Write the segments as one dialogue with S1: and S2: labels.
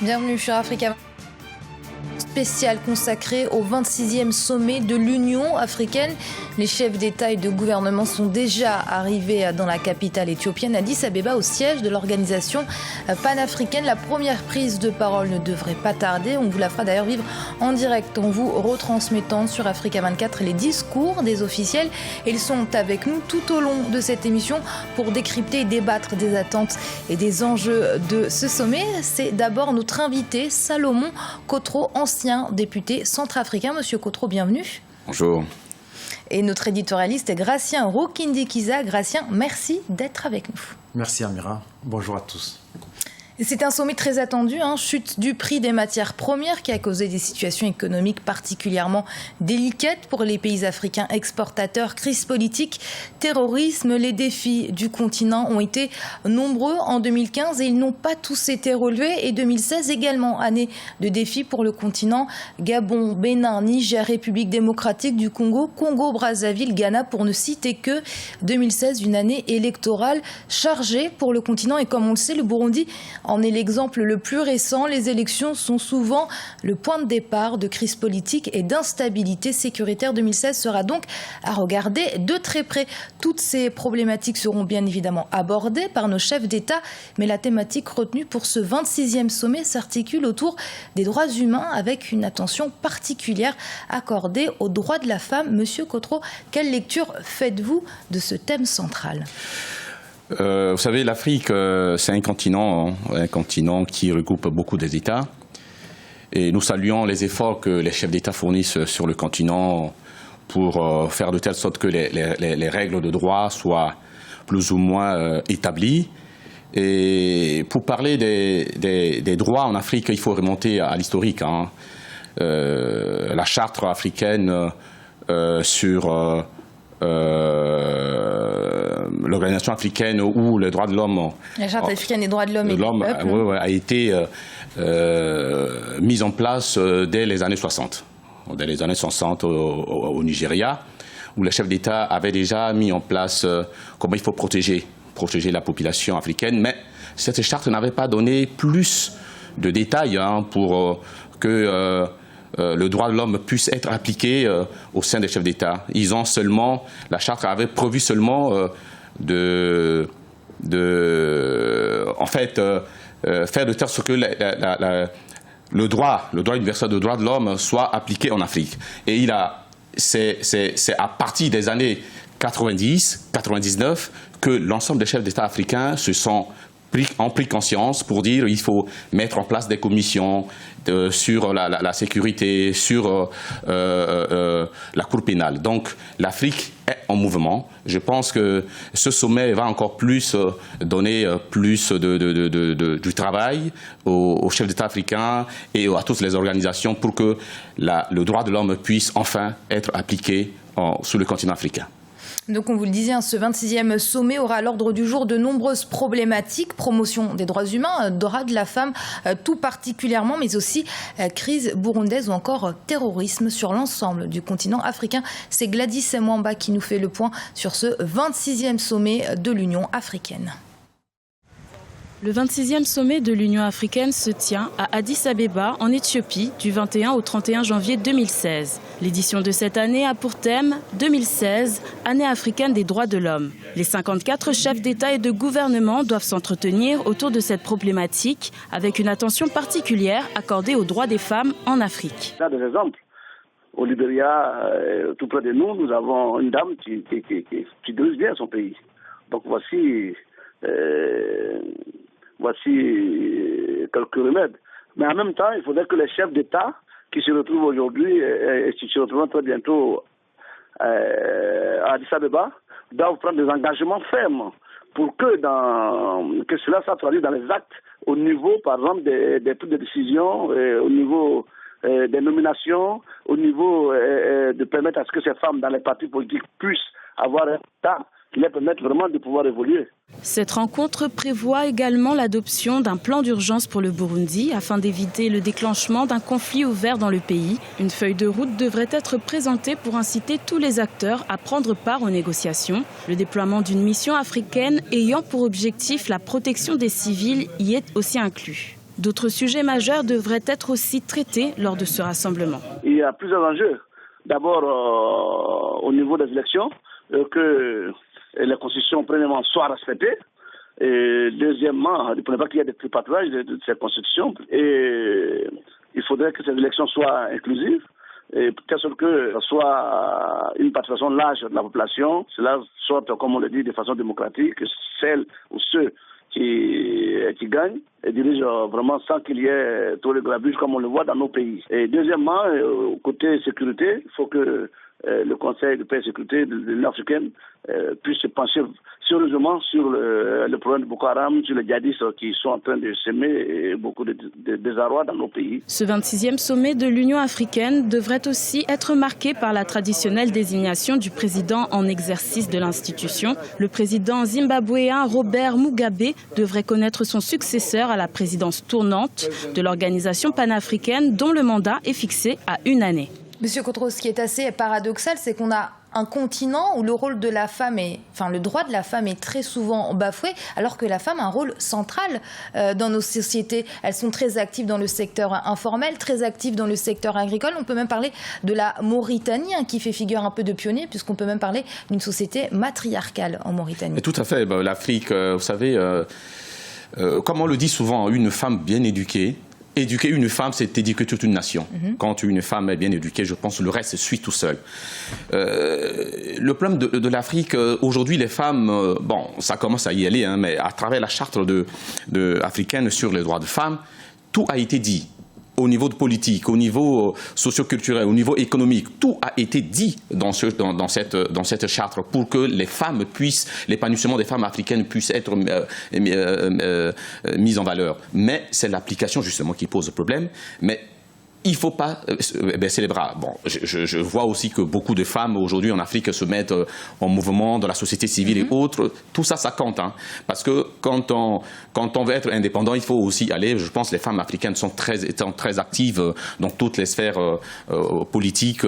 S1: Bienvenue sur Africaine. Spécial consacré au 26e sommet de l'Union africaine. Les chefs d'État et de gouvernement sont déjà arrivés dans la capitale éthiopienne, Addis Abeba, au siège de l'organisation panafricaine. La première prise de parole ne devrait pas tarder. On vous la fera d'ailleurs vivre en direct en vous retransmettant sur Africa 24 les discours des officiels. Et ils sont avec nous tout au long de cette émission pour décrypter et débattre des attentes et des enjeux de ce sommet. C'est d'abord notre invité, Salomon Kotro, ancien député centrafricain. Monsieur Kotro, bienvenue.
S2: Bonjour.
S1: Et notre éditorialiste Gratien Rokindikiza. Gratien, merci d'être avec nous.
S3: Merci Amira. Bonjour à tous.
S1: C'est un sommet très attendu, chute du prix des matières premières qui a causé des situations économiques particulièrement délicates pour les pays africains exportateurs, crise politique, terrorisme. Les défis du continent ont été nombreux en 2015 et ils n'ont pas tous été relevés. Et 2016 également, année de défis pour le continent. Gabon, Bénin, Niger, République démocratique du Congo, Congo-Brazzaville, Ghana, pour ne citer que 2016, une année électorale chargée pour le continent. Et comme on le sait, le Burundi en est l'exemple le plus récent. Les élections sont souvent le point de départ de crise politique et d'instabilité sécuritaire. 2016 sera donc à regarder de très près. Toutes ces problématiques seront bien évidemment abordées par nos chefs d'État, mais la thématique retenue pour ce 26e sommet s'articule autour des droits humains avec une attention particulière accordée aux droits de la femme. Monsieur Kotro, quelle lecture faites-vous de ce thème central ?
S2: Vous savez, l'Afrique, c'est un continent qui regroupe beaucoup des États. Et nous saluons les efforts que les chefs d'État fournissent sur le continent pour faire de telle sorte que les règles de droit soient plus ou moins établies. Et pour parler des droits en Afrique, il faut remonter à l'historique. La charte africaine sur l'organisation africaine où les droits de l'homme...
S1: La charte africaine des droits de l'homme
S2: a été mise en place dès les années 60. Dès les années 60 au Nigeria, où les chefs d'État avaient déjà mis en place comment il faut protéger la population africaine. Mais cette charte n'avait pas donné plus de détails pour que... le droit de l'homme puisse être appliqué au sein des chefs d'État. La charte avait prévu seulement faire de telle sorte que le droit universel de droit de l'homme soit appliqué en Afrique. Et c'est à partir des années 90-99 que l'ensemble des chefs d'État africains ont pris conscience pour dire qu'il faut mettre en place des commissions sur la sécurité, sur la cour pénale. Donc l'Afrique est en mouvement. Je pense que ce sommet va encore plus donner plus du travail aux chefs d'État africains et à toutes les organisations pour que le droit de l'homme puisse enfin être appliqué sur le continent africain.
S1: Donc on vous le disait, ce 26e sommet aura à l'ordre du jour de nombreuses problématiques, promotion des droits humains, droits de la femme tout particulièrement, mais aussi crise burundaise ou encore terrorisme sur l'ensemble du continent africain. C'est Gladys Mwamba qui nous fait le point sur ce 26e sommet de l'Union africaine.
S4: Le 26e sommet de l'Union africaine se tient à Addis Abeba, en Éthiopie, du 21 au 31 janvier 2016. L'édition de cette année a pour thème 2016, année africaine des droits de l'homme. Les 54 chefs d'État et de gouvernement doivent s'entretenir autour de cette problématique, avec une attention particulière accordée aux droits des femmes en Afrique.
S5: Il y a des exemples. Au Libéria, tout près de nous, nous avons une dame qui dirige bien son pays. Donc voici quelques remèdes. Mais en même temps, il faudrait que les chefs d'État qui se retrouvent aujourd'hui et qui se retrouveront très bientôt à Addis Abeba doivent prendre des engagements fermes pour que cela soit traduit dans les actes au niveau, par exemple, des prises de décision, au niveau des nominations, au niveau de permettre à ce que ces femmes dans les partis politiques puissent avoir un état qui leur permette vraiment de pouvoir évoluer.
S4: Cette rencontre prévoit également l'adoption d'un plan d'urgence pour le Burundi afin d'éviter le déclenchement d'un conflit ouvert dans le pays. Une feuille de route devrait être présentée pour inciter tous les acteurs à prendre part aux négociations. Le déploiement d'une mission africaine ayant pour objectif la protection des civils y est aussi inclus. D'autres sujets majeurs devraient être aussi traités lors de ce rassemblement.
S5: Il y a plusieurs enjeux. D'abord, au niveau des élections, que la Constitution, premièrement, soit respectée. Et deuxièmement, il ne faudrait pas qu'il y ait des tripatouages de cette Constitution. Et il faudrait que ces élections soient inclusives. Et telle sorte que ce soit une participation large de la population, cela sorte, comme on le dit, de façon démocratique, que celles ou ceux qui gagnent et dirigent vraiment sans qu'il y ait trop de grabuge comme on le voit dans nos pays. Et deuxièmement, côté sécurité, il faut que le Conseil de paix et de sécurité de l'Union africaine puisse se pencher sérieusement sur le problème de Boko Haram, sur les djihadistes qui sont en train de semer beaucoup de désarroi dans nos pays.
S4: Ce 26e sommet de l'Union africaine devrait aussi être marqué par la traditionnelle désignation du président en exercice de l'institution. Le président zimbabwéen Robert Mugabe devrait connaître son successeur à la présidence tournante de l'organisation panafricaine dont le mandat est fixé à 1 année.
S1: Monsieur Cotreau, ce qui est assez paradoxal, c'est qu'on a un continent où le rôle de la femme le droit de la femme est très souvent bafoué, alors que la femme a un rôle central dans nos sociétés. Elles sont très actives dans le secteur informel, très actives dans le secteur agricole. On peut même parler de la Mauritanie, qui fait figure un peu de pionnier, puisqu'on peut même parler d'une société matriarcale en Mauritanie.
S2: Et tout à fait. L'Afrique, vous savez, comme on le dit souvent, une femme bien éduquée, éduquer une femme, c'est éduquer toute une nation. Quand une femme est bien éduquée, je pense que le reste suit tout seul. Le problème de l'Afrique, aujourd'hui, les femmes, bon, ça commence à y aller, mais à travers la charte africaine sur les droits de femmes, tout a été dit. Au niveau de politique, au niveau socio-culturel, au niveau économique, tout a été dit dans cette charte pour que les femmes puissent, l'épanouissement des femmes africaines puisse être mis en valeur. Mais c'est l'application justement qui pose problème. Mais il ne faut pas baisser les bras. Bon, je vois aussi que beaucoup de femmes aujourd'hui en Afrique se mettent en mouvement dans la société civile et autres. Tout ça, ça compte. Parce que quand on veut être indépendant, il faut aussi aller. Je pense que les femmes africaines sont très actives dans toutes les sphères politiques,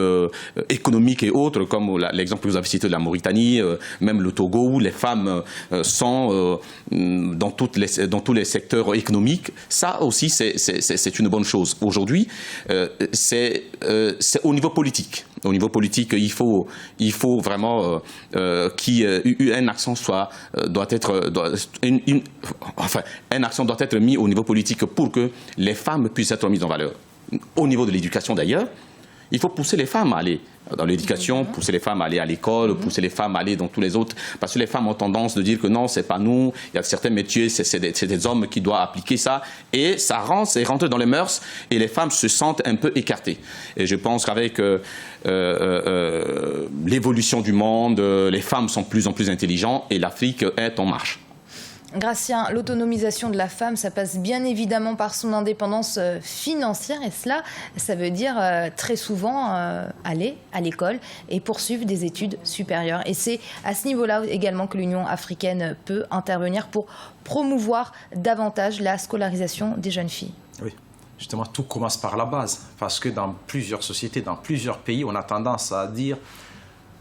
S2: économiques et autres, comme l'exemple que vous avez cité de la Mauritanie, même le Togo, où les femmes sont dans tous les secteurs économiques. Ça aussi, c'est une bonne chose. Aujourd'hui, c'est au niveau politique. Au niveau politique, il faut vraiment qu'un accent un accent doit être mis au niveau politique pour que les femmes puissent être mises en valeur. Au niveau de l'éducation d'ailleurs, il faut pousser les femmes à aller dans l'éducation, pousser les femmes à aller à l'école, pousser les femmes à aller dans tous les autres. Parce que les femmes ont tendance de dire que non, c'est pas nous, il y a certains métiers, c'est des hommes qui doivent appliquer ça. Et ça rentre dans les mœurs et les femmes se sentent un peu écartées. Et je pense qu'avec l'évolution du monde, les femmes sont de plus en plus intelligentes et l'Afrique est en marche.
S1: Gratien, l'autonomisation de la femme, ça passe bien évidemment par son indépendance financière et cela, ça veut dire très souvent aller à l'école et poursuivre des études supérieures. Et c'est à ce niveau-là également que l'Union africaine peut intervenir pour promouvoir davantage la scolarisation des jeunes filles.
S3: Oui, justement, tout commence par la base parce que dans plusieurs sociétés, dans plusieurs pays, on a tendance à dire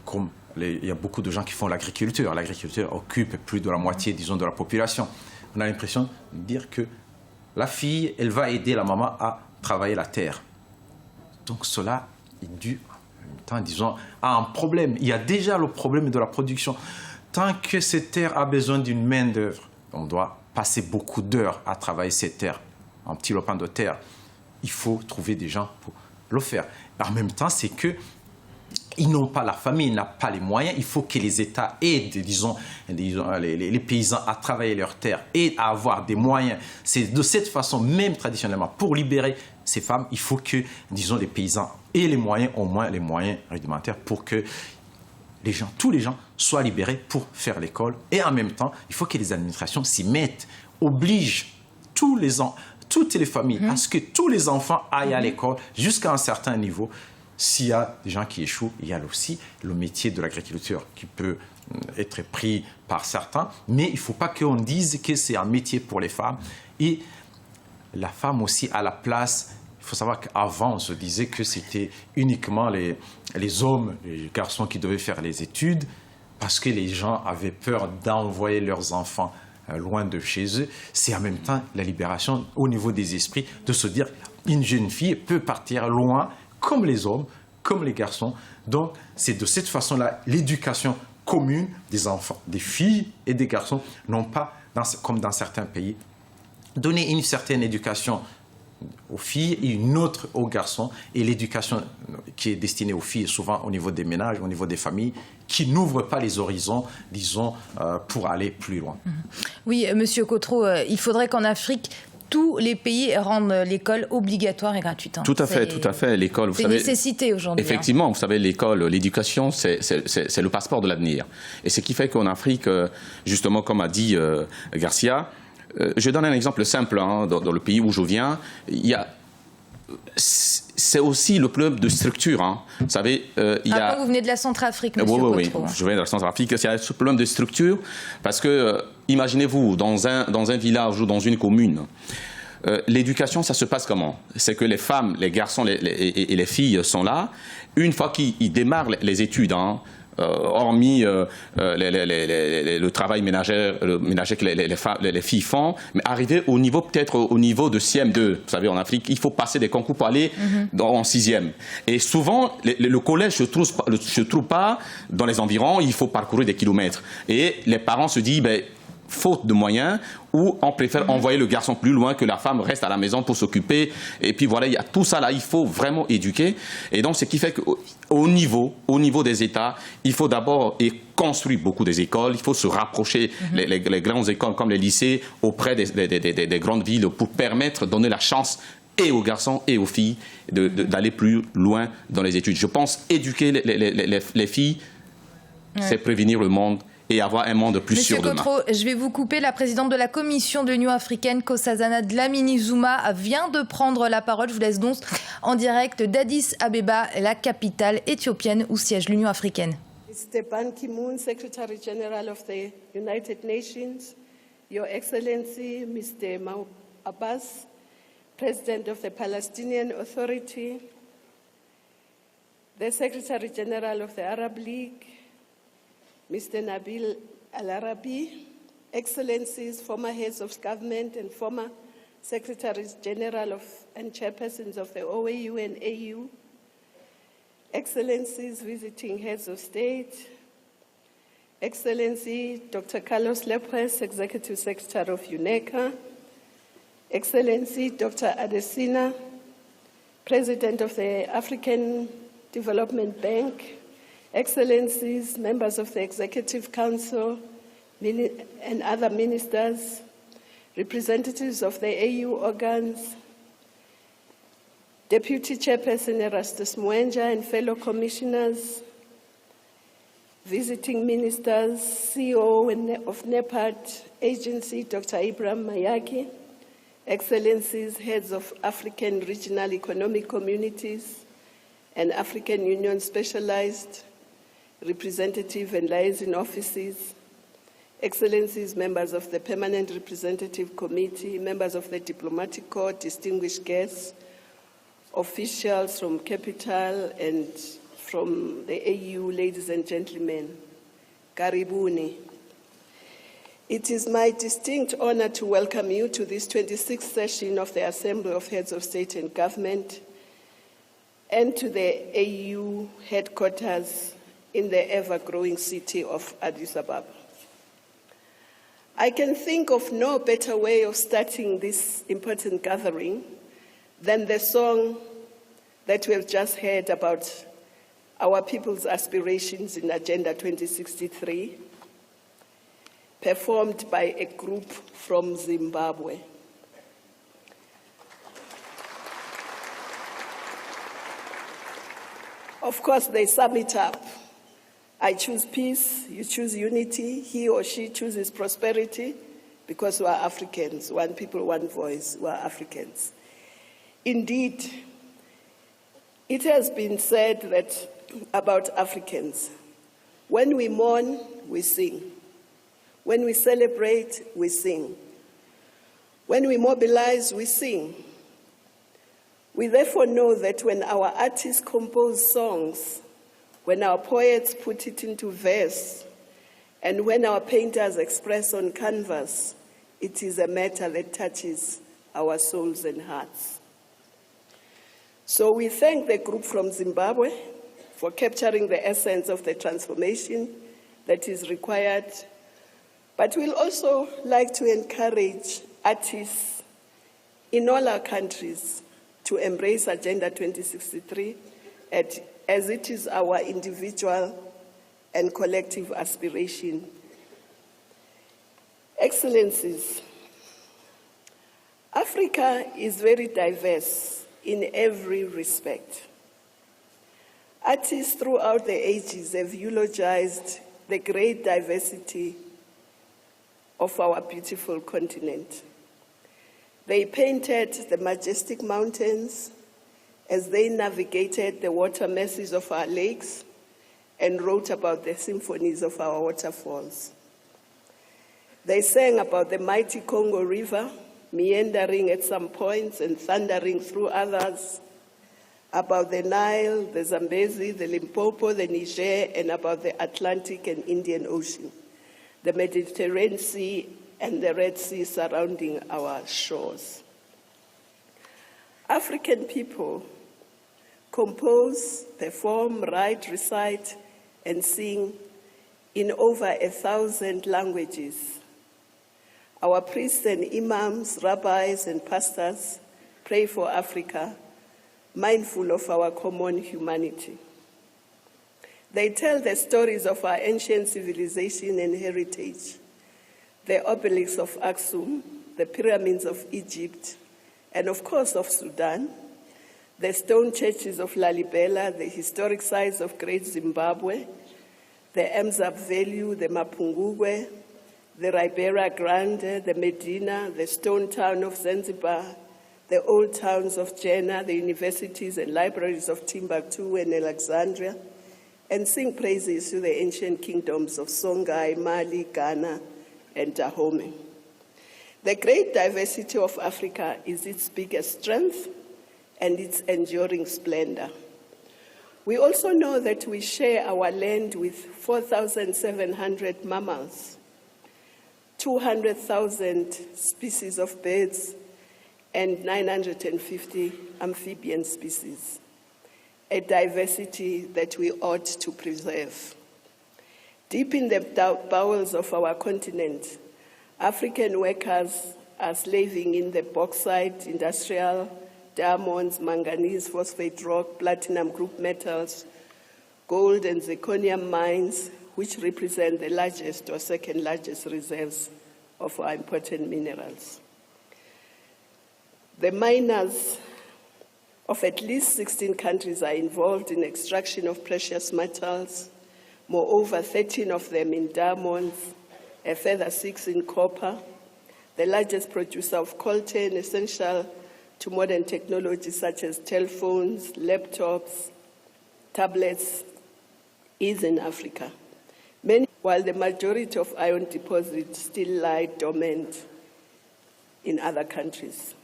S3: comme il y a beaucoup de gens qui font l'agriculture. L'agriculture occupe plus de la moitié, disons, de la population. On a l'impression de dire que la fille, elle va aider la maman à travailler la terre. Donc cela est dû, en même temps, disons, à un problème. Il y a déjà le problème de la production. Tant que cette terre a besoin d'une main-d'œuvre, on doit passer beaucoup d'heures à travailler cette terre, un petit lopin de terre. Il faut trouver des gens pour le faire. En même temps, c'est que ils n'ont pas la famille, ils n'ont pas les moyens. Il faut que les États aident, disons les paysans à travailler leurs terres et à avoir des moyens. C'est de cette façon, même traditionnellement, pour libérer ces femmes, il faut que, disons, les paysans aient les moyens, au moins les moyens rudimentaires, pour que tous les gens soient libérés pour faire l'école. Et en même temps, il faut que les administrations s'y mettent, obligent toutes les familles à ce que tous les enfants aillent à l'école jusqu'à un certain niveau. S'il y a des gens qui échouent, il y a aussi le métier de l'agriculture qui peut être pris par certains. Mais il ne faut pas qu'on dise que c'est un métier pour les femmes. Et la femme aussi a la place. Il faut savoir qu'avant, on se disait que c'était uniquement les hommes, les garçons qui devaient faire les études parce que les gens avaient peur d'envoyer leurs enfants loin de chez eux, c'est en même temps la libération au niveau des esprits de se dire une jeune fille peut partir loin comme les hommes, comme les garçons. Donc c'est de cette façon-là l'éducation commune des enfants, des filles et des garçons, non pas comme dans certains pays. Donner une certaine éducation aux filles et une autre aux garçons, et l'éducation qui est destinée aux filles souvent au niveau des ménages, au niveau des familles, qui n'ouvre pas les horizons, disons, pour aller plus loin.
S1: Oui, Monsieur Cotreau, il faudrait qu'en Afrique, tous les pays rendent l'école obligatoire et gratuite.
S2: Tout à fait, tout à fait. L'école,
S1: c'est une nécessité aujourd'hui.
S2: Effectivement, vous savez, l'école, l'éducation, c'est le passeport de l'avenir. Et ce qui fait qu'en Afrique, justement, comme a dit Garcia, je donne un exemple simple, hein, dans le pays où je viens, c'est aussi le problème de structure. Hein. Vous savez,
S1: vous venez de la Centrafrique, Monsieur Cotreau.
S2: Oui, je viens de la Centrafrique. C'est un problème de structure parce que, imaginez-vous, dans un village ou dans une commune, l'éducation, ça se passe comment? C'est que les femmes, les garçons et les filles sont là. Une fois qu'ils démarrent les études, hein, hormis le travail ménager que les filles font, mais arriver au niveau, peut-être au niveau de CM2. Vous savez, en Afrique, il faut passer des concours pour aller en 6e. Et souvent, le collège ne se trouve pas dans les environs, il faut parcourir des kilomètres. Et les parents se disent, faute de moyens, ou on préfère envoyer le garçon plus loin, que la femme reste à la maison pour s'occuper. Et puis voilà, il y a tout ça là, il faut vraiment éduquer. Et donc, ce qui fait qu'au niveau des États, il faut d'abord construire beaucoup des écoles, il faut se rapprocher les grandes écoles comme les lycées auprès des grandes villes pour permettre, donner la chance et aux garçons et aux filles d'aller plus loin dans les études. Je pense éduquer les filles, c'est prévenir le monde et avoir un monde plus sûr demain.
S1: Monsieur Cotreau, je vais vous couper. La présidente de la commission de l'Union africaine, Nkosazana Dlamini-Zuma, vient de prendre la parole. Je vous laisse donc en direct d'Addis Abeba, la capitale éthiopienne où siège l'Union africaine.
S6: Mr. Ban Ki-moon, Secretary General of the United Nations, Your Excellency, Mr. Mahmoud Abbas, President of the Palestinian Authority, the Secretary General of the Arab League, Mr. Nabil Al-Arabi, Excellencies, former heads of government and former Secretaries General and Chairpersons of the OAU and AU, Excellencies, visiting heads of state, Excellency Dr. Carlos Lepres, Executive Secretary of UNECA, Excellency Dr. Adesina, President of the African Development Bank, Excellencies, members of the Executive Council and other ministers, representatives of the AU organs, Deputy Chairperson Erastus Mwenja and fellow commissioners, visiting ministers, CEO of NEPAD Agency, Dr. Ibrahim Mayaki, Excellencies, heads of African regional economic communities and African Union specialized representative and liaison offices, Excellencies, members of the Permanent Representative Committee, members of the Diplomatic Corps, distinguished guests, officials from Capital and from the AU, ladies and gentlemen, Karibuni. It is my distinct honor to welcome you to this 26th session of the Assembly of Heads of State and Government and to the AU headquarters in the ever-growing city of Addis Ababa. I can think of no better way of starting this important gathering than the song that we have just heard about our people's aspirations in Agenda 2063, performed by a group from Zimbabwe. Of course, they sum it up. I choose peace, you choose unity, he or she chooses prosperity, because we are Africans, one people, one voice, we are Africans. Indeed, it has been said that about Africans, when we mourn, we sing. When we celebrate, we sing. When we mobilize, we sing. We therefore know that when our artists compose songs, when our poets put it into verse, and when our painters express on canvas, It is a matter that touches our souls and hearts. So we thank the group from Zimbabwe for capturing the essence of the transformation that is required, but we'll also like to encourage artists in all our countries to embrace Agenda 2063 as it is our individual and collective aspiration. Excellencies, Africa is very diverse in every respect. Artists throughout the ages have eulogized the great diversity of our beautiful continent. They painted the majestic mountains as they navigated the water masses of our lakes and wrote about the symphonies of our waterfalls. They sang about the mighty Congo River, meandering at some points and thundering through others, about the Nile, the Zambezi, the Limpopo, the Niger, and about the Atlantic and Indian Ocean, the Mediterranean Sea, and the Red Sea surrounding our shores. African people compose, perform, write, recite, and sing in over 1,000 languages. Our priests and imams, rabbis, and pastors pray for Africa, mindful of our common humanity. They tell the stories of our ancient civilization and heritage, the obelisks of Aksum, the pyramids of Egypt, and of course of Sudan, the stone churches of Lalibela, the historic sites of Great Zimbabwe, the Mzab Valley, the Mapungubwe, the Ribera Grande, the Medina, the stone town of Zanzibar, the old towns of Jena, the universities and libraries of Timbuktu and Alexandria, and sing praises to the ancient kingdoms of Songhai, Mali, Ghana, and Dahomey. The great diversity of Africa is its biggest strength and its enduring splendor. We also know that we share our land with 4,700 mammals, 200,000 species of birds, and 950 amphibian species, a diversity that we ought to preserve. Deep in the bowels of our continent, African workers are slaving in the bauxite, industrial, diamonds, manganese, phosphate rock, platinum group metals, gold and zirconium mines, which represent the largest or second largest reserves of our important minerals. The miners of at least 16 countries are involved in extraction of precious metals, moreover 13 of them in diamonds, a further 6 in copper. The largest producer of coltan, essential to modern technologies such as telephones, laptops, tablets, is in Africa. While the majority of iron deposits still lie dormant in other countries.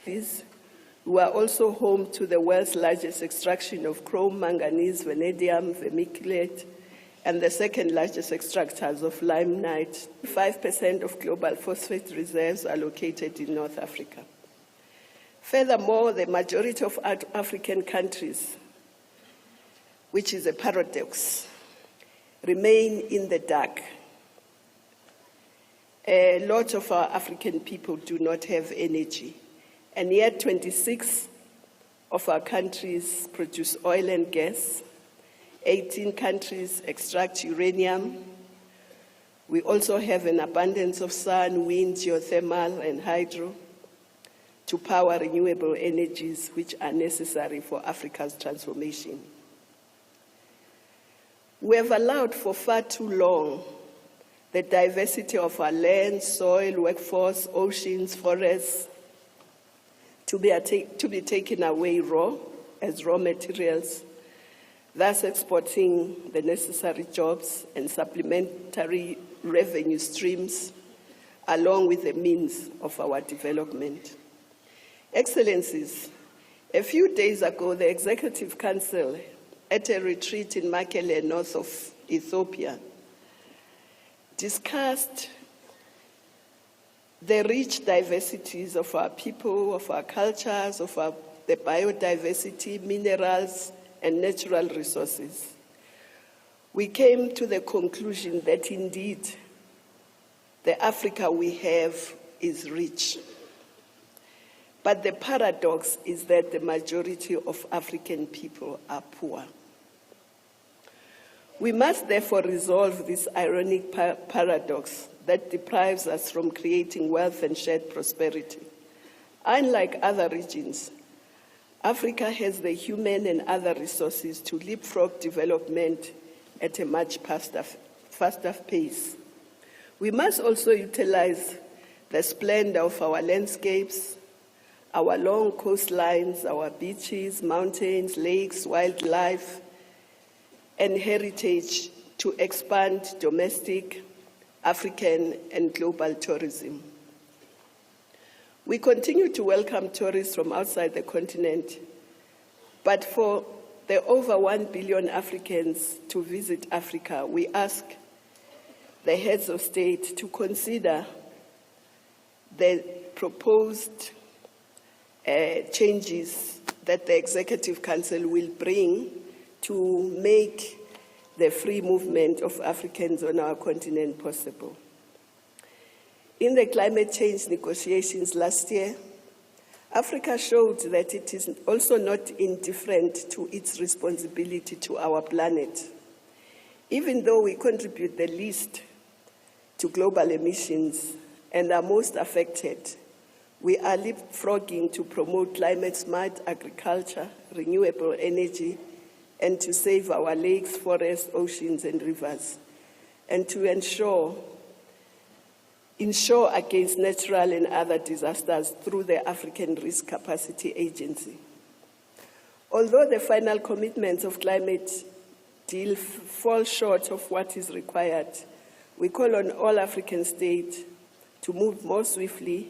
S6: We are also home to the world's largest extraction of chrome, manganese, vanadium, vermiculite, and the second largest extractors of limonite. 5% of global phosphate reserves are located in North Africa. Furthermore, the majority of African countries, which is a paradox, remain in the dark. A lot of our African people do not have energy, and yet 26 of our countries produce oil and gas. 18 countries extract uranium. We also have an abundance of sun, wind, geothermal, and hydro to power renewable energies which are necessary for Africa's transformation. We have allowed for far too long the diversity of our land, soil, workforce, oceans, forests to be taken away as raw materials, thus exporting the necessary jobs and supplementary revenue streams along with the means of our development. Excellencies, a few days ago, the Executive Council at a retreat in Mekelle, north of Ethiopia, discussed the rich diversities of our people, of our cultures, of the biodiversity, minerals, and natural resources. We came to the conclusion that indeed the Africa we have is rich. But the paradox is that the majority of African people are poor. We must therefore resolve this ironic paradox that deprives us from creating wealth and shared prosperity. Unlike other regions, Africa has the human and other resources to leapfrog development at a much faster pace. We must also utilize the splendor of our landscapes, our long coastlines, our beaches, mountains, lakes, wildlife, and heritage to expand domestic, African, and global tourism. We continue to welcome tourists from outside the continent, but for the over 1 billion Africans to visit Africa, we ask the heads of state to consider the proposed changes that the Executive Council will bring to make the free movement of Africans on our continent possible. In the climate change negotiations last year, Africa showed that it is also not indifferent to its responsibility to our planet. Even though we contribute the least to global emissions and are most affected, we are leapfrogging to promote climate-smart agriculture, renewable energy, and to save our lakes, forests, oceans, and rivers, and to ensure against natural and other disasters through the African Risk Capacity Agency. Although the final commitments of climate deal fall short of what is required, we call on all African states to move more swiftly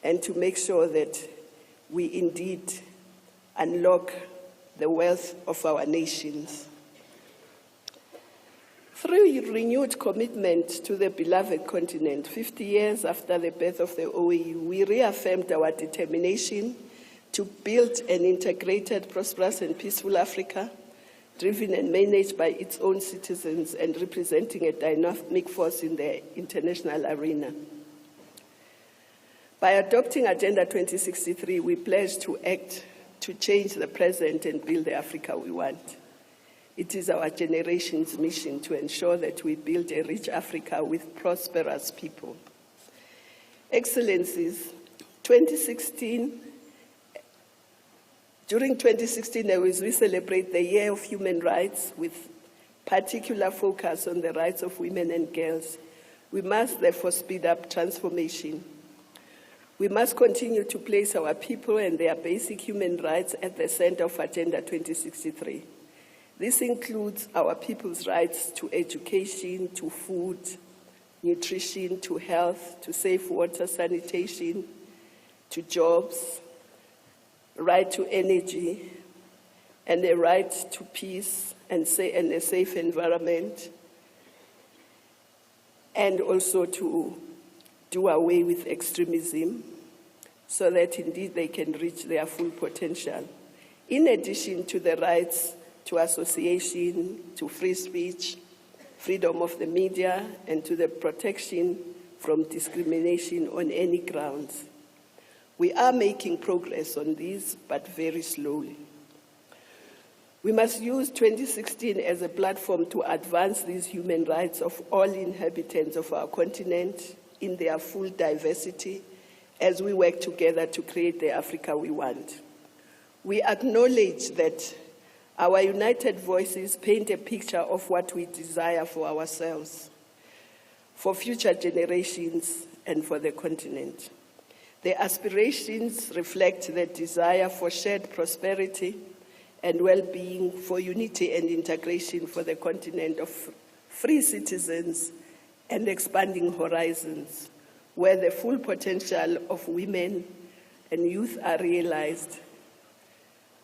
S6: and to make sure that we indeed unlock the wealth of our nations. Through renewed commitment to the beloved continent, 50 years after the birth of the OAU, we reaffirmed our determination to build an integrated, prosperous, and peaceful Africa, driven and managed by its own citizens and representing a dynamic force in the international arena. By adopting Agenda 2063, we pledge to act to change the present and build the Africa we want. It is our generation's mission to ensure that we build a rich Africa with prosperous people. Excellencies, during 2016, as we celebrate the Year of Human Rights with particular focus on the rights of women and girls, we must therefore speed up transformation. We must continue to place our people and their basic human rights at the center of Agenda 2063. This includes our people's rights to education, to food, nutrition, to health, to safe water, sanitation, to jobs, right to energy, and a right to peace and a safe environment, and also to do away with extremism so that indeed they can reach their full potential. In addition to the rights to association, to free speech, freedom of the media, and to the protection from discrimination on any grounds. We are making progress on these, but very slowly. We must use 2016 as a platform to advance these human rights of all inhabitants of our continent in their full diversity as we work together to create the Africa we want. We acknowledge that our united voices paint a picture of what we desire for ourselves, for future generations, and for the continent. The aspirations reflect the desire for shared prosperity and well-being, for unity and integration for the continent of free citizens and expanding horizons, where the full potential of women and youth are realized,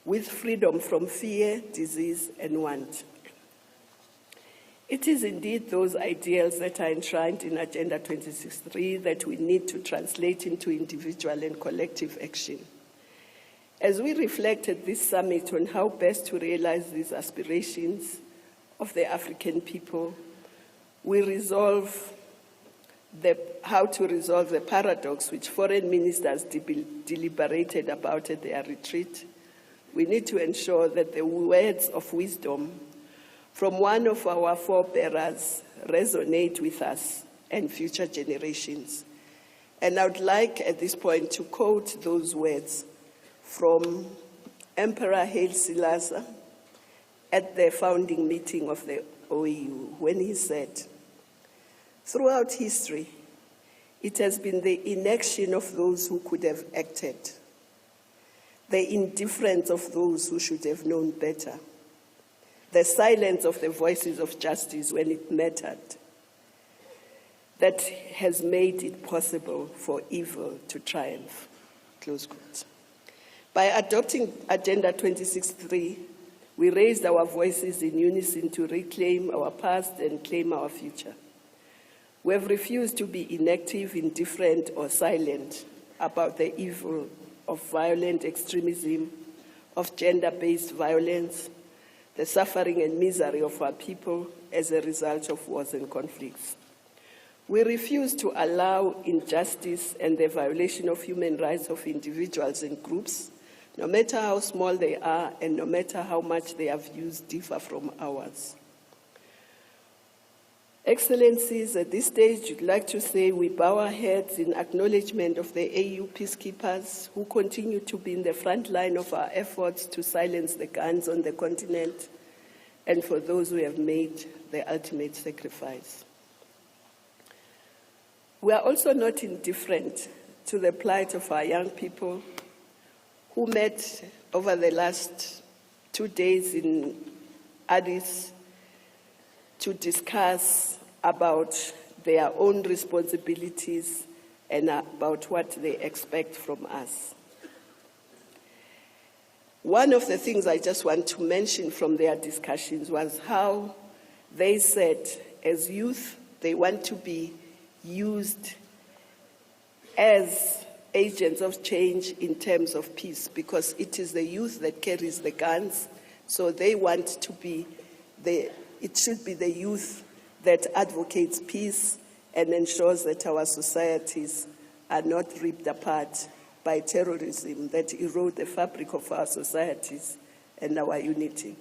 S6: with freedom from fear, disease, and want. It is indeed those ideals that are enshrined in Agenda 2063 that we need to translate into individual and collective action. As we reflect at this summit on how best to realize these aspirations of the African people, we resolve how to resolve the paradox which foreign ministers deliberated about at their retreat. We need to ensure that the words of wisdom from one of our forebearers resonate with us and future generations. And I would like at this point to quote those words from Emperor Haile Selassie at the founding meeting of the OAU, when he said, "Throughout history, it has been the inaction of those who could have acted, the indifference of those who should have known better, the silence of the voices of justice when it mattered, that has made it possible for evil to triumph." Close quote. By adopting Agenda 2063, we raised our voices in unison to reclaim our past and claim our future. We have refused to be inactive, indifferent, or silent about the evil of violent extremism, of gender-based violence, the suffering and misery of our people as a result of wars and conflicts. We refuse to allow injustice and the violation of human rights of individuals and groups, no matter how small they are and no matter how much their views differ from ours. Excellencies, at this stage, I'd like to say we bow our heads in acknowledgement of the AU peacekeepers who continue to be in the front line of our efforts to silence the guns on the continent, and for those who have made the ultimate sacrifice. We are also not indifferent to the plight of our young people who met over the last 2 days in Addis to discuss about their own responsibilities and about what they expect from us. One of the things I just want to mention from their discussions was how they said, as youth, they want to be used as agents of change in terms of peace, because it is the youth that carries the guns, so they want to be it should be the youth that advocates peace and ensures that our societies are not ripped apart by terrorism that erode the fabric of our societies and our unity.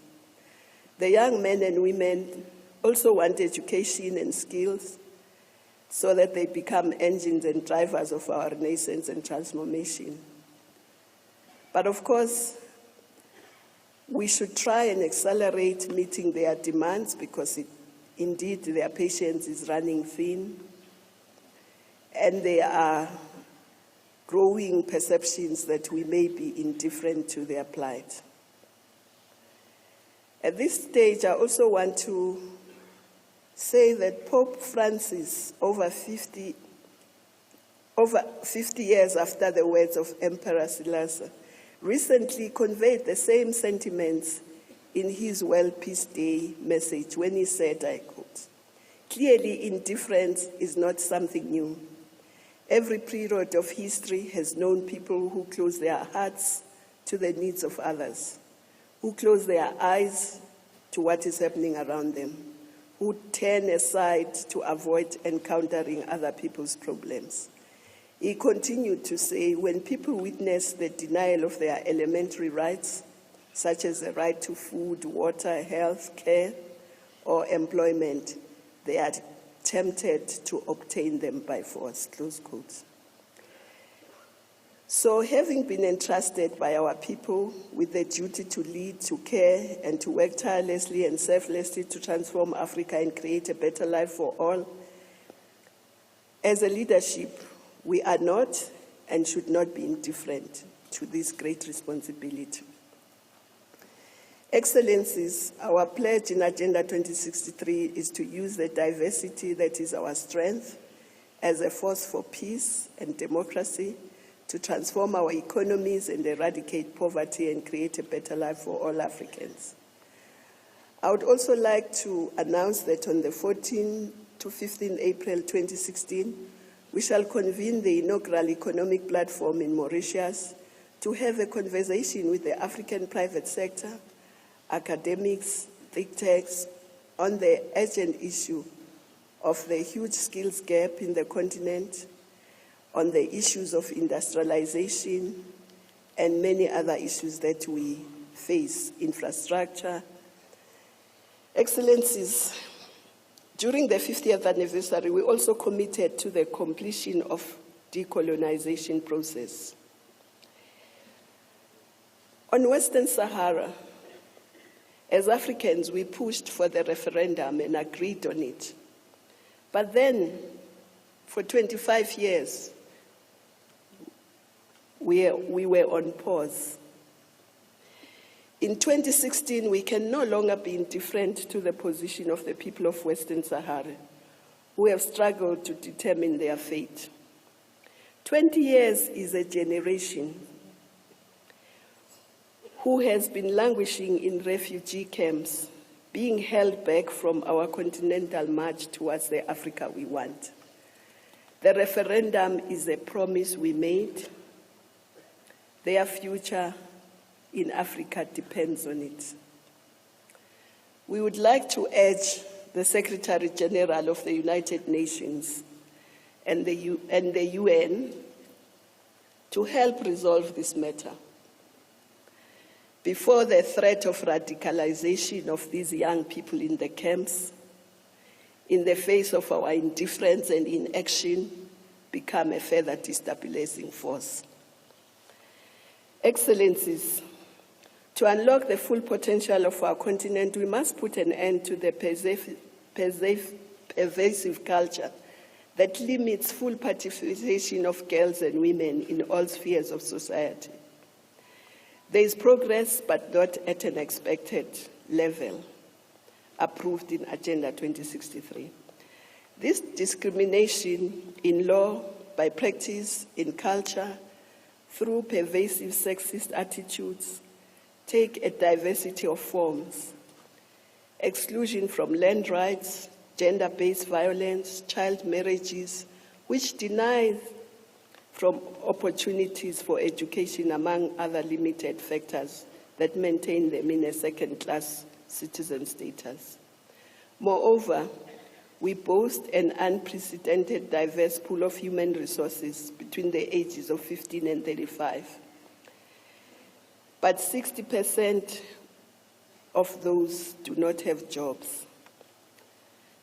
S6: The young men and women also want education and skills so that they become engines and drivers of our renaissance and transformation. But of course, we should try and accelerate meeting their demands because indeed their patience is running thin and there are growing perceptions that we may be indifferent to their plight. At this stage, I also want to say that Pope Francis, over 50 years after the words of Emperor Selassie, recently conveyed the same sentiments in his World Peace Day message when he said, I quote, "Clearly, indifference is not something new. Every period of history has known people who close their hearts to the needs of others, who close their eyes to what is happening around them, who turn aside to avoid encountering other people's problems." He continued to say, when people witness the denial of their elementary rights, such as the right to food, water, health, care, or employment, they are tempted to obtain them by force, close quotes. So having been entrusted by our people with the duty to lead, to care, and to work tirelessly and selflessly to transform Africa and create a better life for all, as a leadership, we are not and should not be indifferent to this great responsibility. Excellencies, our pledge in Agenda 2063 is to use the diversity that is our strength as a force for peace and democracy, to transform our economies and eradicate poverty and create a better life for all Africans. I would also like to announce that on the 14 to 15 April 2016, we shall convene the inaugural economic platform in Mauritius to have a conversation with the African private sector, academics, think tanks, on the urgent issue of the huge skills gap in the continent, on the issues of industrialization, and many other issues that we face, infrastructure. Excellencies, during the 50th anniversary, we also committed to the completion of decolonization process. On Western Sahara, as Africans, we pushed for the referendum and agreed on it. But then, for 25 years, we were on pause. In 2016, we can no longer be indifferent to the position of the people of Western Sahara, who have struggled to determine their fate. 20 years is a generation who has been languishing in refugee camps, being held back from our continental march towards the Africa we want. The referendum is a promise we made. Their future in Africa depends on it. We would like to urge the Secretary General of the United Nations and the UN to help resolve this matter. Before the threat of radicalization of these young people in the camps, in the face of our indifference and inaction, become a further destabilizing force. Excellencies, to unlock the full potential of our continent, we must put an end to the pervasive culture that limits full participation of girls and women in all spheres of society. There is progress, but not at an expected level, approved in Agenda 2063. This discrimination in law, by practice, in culture, through pervasive sexist attitudes, take a diversity of forms: exclusion from land rights, gender-based violence, child marriages, which denies from opportunities for education, among other limited factors that maintain them in a second-class citizen status. Moreover, we boast an unprecedented diverse pool of human resources between the ages of 15 and 35. But 60% of those do not have jobs.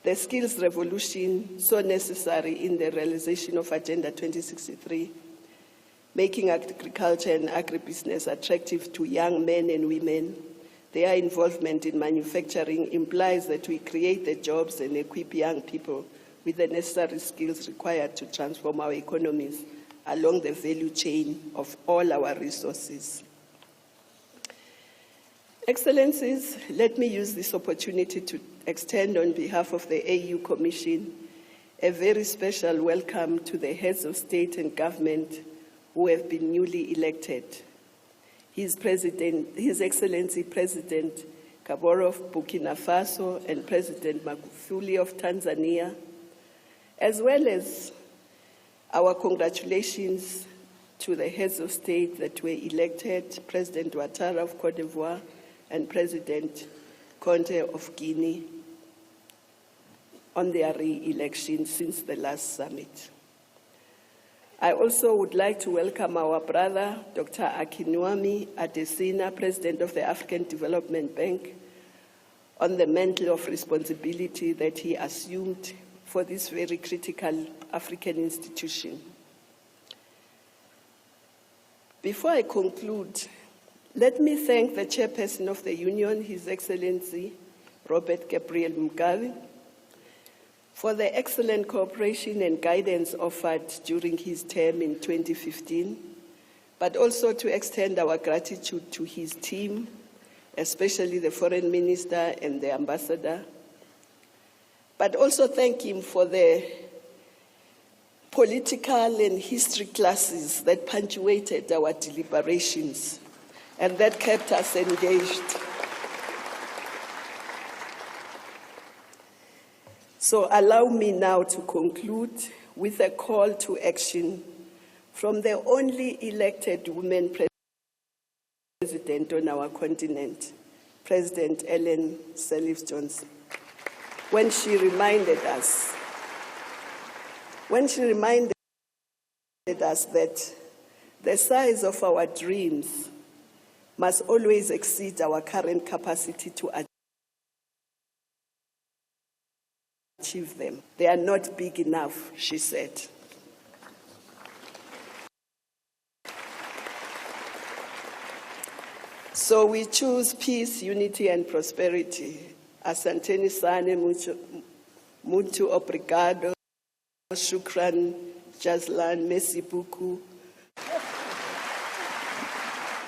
S6: The skills revolution, so necessary in the realization of Agenda 2063, making agriculture and agribusiness attractive to young men and women, their involvement in manufacturing implies that we create the jobs and equip young people with the necessary skills required to transform our economies along the value chain of all our resources. Excellencies, let me use this opportunity to extend on behalf of the AU Commission a very special welcome to the heads of state and government who have been newly elected. His Excellency President Kabore of Burkina Faso and President Magufuli of Tanzania, as well as our congratulations to the heads of state that were elected, President Ouattara of Cote d'Ivoire and President Conte of Guinea, on their re-election since the last summit. I also would like to welcome our brother, Dr. Akinwumi Adesina, President of the African Development Bank, on the mantle of responsibility that he assumed for this very critical African institution. Before I conclude, let me thank the chairperson of the Union, His Excellency Robert Gabriel Mugabe, for the excellent cooperation and guidance offered during his term in 2015, but also to extend our gratitude to his team, especially the Foreign Minister and the Ambassador, but also thank him for the political and history classes that punctuated our deliberations and that kept us engaged. So allow me now to conclude with a call to action from the only elected woman president on our continent, President Ellen Sirleaf Johnson, when she reminded us that the size of our dreams must always exceed our current capacity to achieve them. They are not big enough, she said. So we choose peace, unity, and prosperity. Asanteni sana, muito obrigado, shukran, jazlan, merci beaucoup.